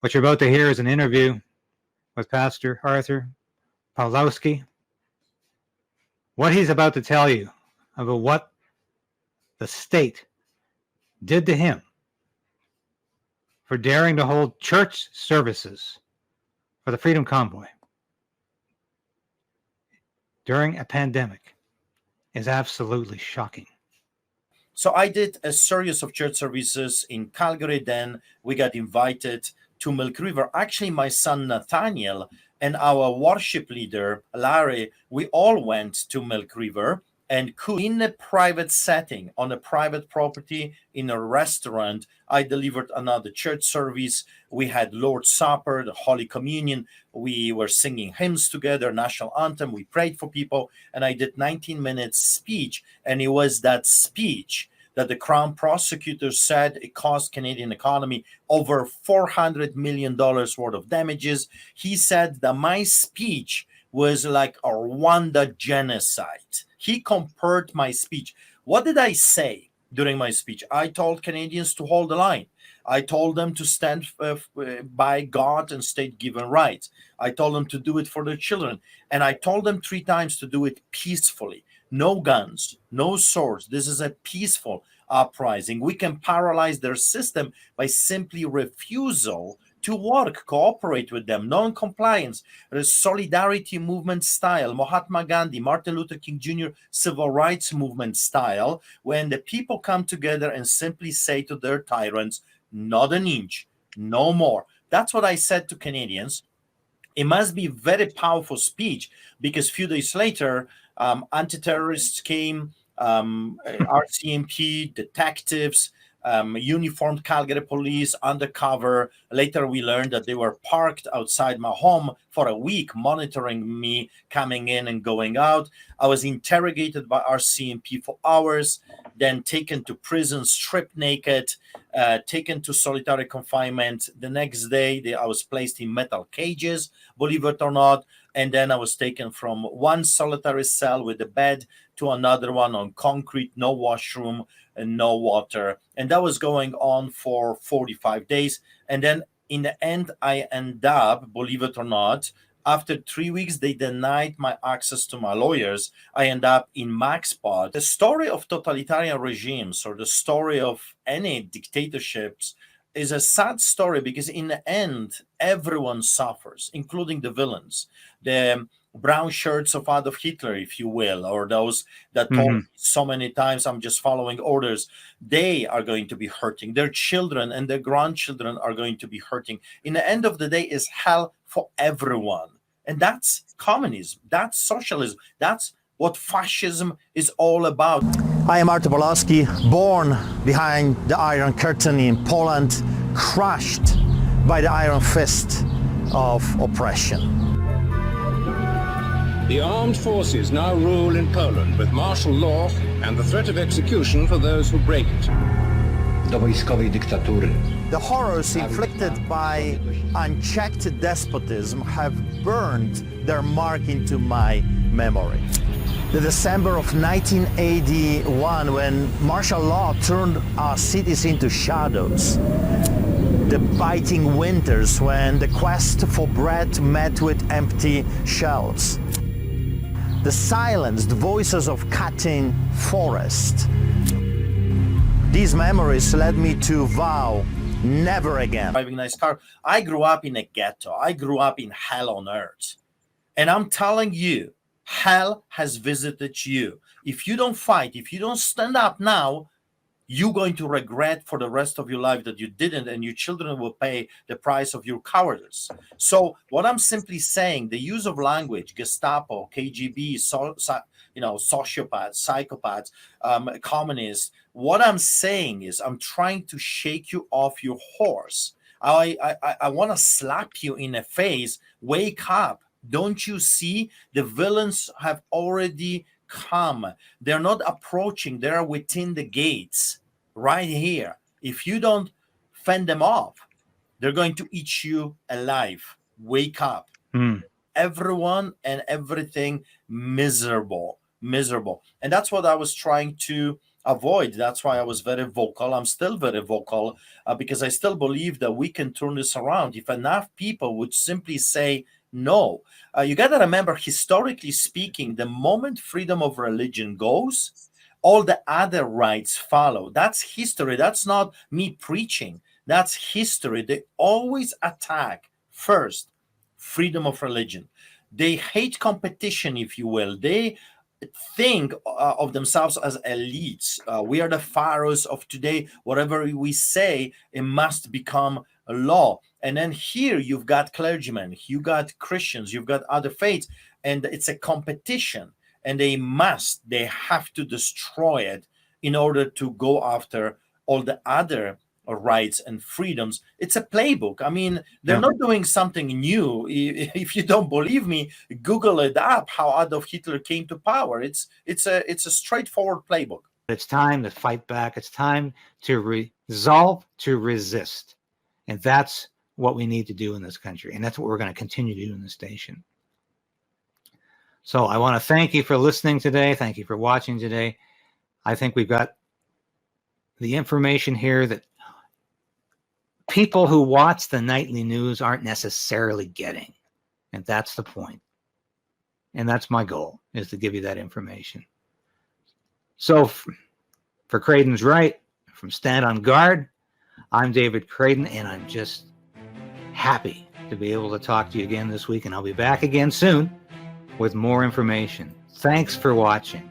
What you're about to hear is an interview with Pastor Artur Palowski. What he's about to tell you about what the state did to him for daring to hold church services for the Freedom Convoy during a pandemic is absolutely shocking. So I did a series of church services in Calgary. Then we got invited to Milk River. Actually, my son Nathaniel and our worship leader, Larry, we all went to Milk River and could, in a private setting, on a private property, in a restaurant. I delivered another church service. We had Lord's Supper, the Holy Communion. We were singing hymns together, national anthem. We prayed for people. And I did 19 minutes speech. And it was that speech that the Crown prosecutor said it cost Canadian economy over $400 million worth of damages. He said that my speech was like a Rwanda genocide. He compared my speech. What did I say during my speech? I told Canadians to hold the line. I told them to stand by God and state-given rights. I told them to do it for their children. And I told them 3 times to do it peacefully. No guns, no swords. This is a peaceful uprising. We can paralyze their system by simply refusal to work, cooperate with them, non-compliance, the solidarity movement style, Mahatma Gandhi, Martin Luther King Jr. civil rights movement style, when the people come together and simply say to their tyrants, not an inch, no more. That's what I said to Canadians. It must be very powerful speech, because a few days later, anti-terrorists came, RCMP, detectives, uniformed Calgary police, undercover. Later, we learned that they were parked outside my home for a week, monitoring me coming in and going out. I was interrogated by RCMP for hours, then taken to prison, stripped naked, taken to solitary confinement. The next day, I was placed in metal cages, believe it or not. And then I was taken from one solitary cell with a bed to another one on concrete, no washroom and no water. And that was going on for 45 days. And then in the end, I end up, believe it or not, after 3 weeks, they denied my access to my lawyers. I end up in MaxPod. The story of totalitarian regimes, or the story of any dictatorships, is a sad story, because in the end, everyone suffers, including the villains, the brown shirts of Adolf Hitler, if you will, or those that told so many times, I'm just following orders. They are going to be hurting. Their children and their grandchildren are going to be hurting. In the end of the day, is hell for everyone. And that's communism. That's socialism. That's what fascism is all about. I am Artur Palowski, born behind the Iron Curtain in Poland, crushed by the iron fist of oppression. The armed forces now rule in Poland with martial law and the threat of execution for those who break it. Do wojskowej diktatury. The horrors inflicted by unchecked despotism have burned their mark into my memory. The December of 1981, when martial law turned our cities into shadows. The biting winters, when the quest for bread met with empty shelves. The silenced voices of cutting forest. These memories led me to vow never again. Driving a nice car. I grew up in a ghetto. I grew up in hell on earth. And I'm telling you, hell has visited you. If you don't fight, if you don't stand up now, you're going to regret for the rest of your life that you didn't, and your children will pay the price of your cowardice. So what I'm simply saying, the use of language, Gestapo, KGB, sociopaths, psychopaths, communists, what I'm saying is I'm trying to shake you off your horse. I want to slap you in the face. Wake up. Don't you see? The villains have already come. They're not approaching. They're within the gates right here. If you don't fend them off, they're going to eat you alive. Wake up. Everyone and everything miserable. And that's what I was trying to avoid. That's why I was very vocal. I'm still very vocal because I still believe that we can turn this around if enough people would simply say no. You got to remember, historically speaking, the moment freedom of religion goes, all the other rights follow. That's history. That's not me preaching. That's history. They always attack first freedom of religion. They hate competition, if you will. They think of themselves as elites. We are the pharaohs of today. Whatever we say, it must become a law. And then here you've got clergymen, you got Christians, you've got other faiths, and it's a competition. And they have to destroy it in order to go after all the other rights and freedoms. It's a playbook. I mean, they're not doing something new. If you don't believe me, Google it up, how Adolf Hitler came to power. It's a straightforward playbook. It's time to fight back. It's time to resolve to resist. And that's what we need to do in this country. And that's what we're going to continue to do in the station. So I want to thank you for listening today. Thank you for watching today. I think we've got the information here that people who watch the nightly news aren't necessarily getting. And that's the point. And that's my goal, is to give you that information. So for Krayden's Right, from Stand on Guard, I'm David Krayden, and I'm just happy to be able to talk to you again this week. And I'll be back again soon with more information. Thanks for watching.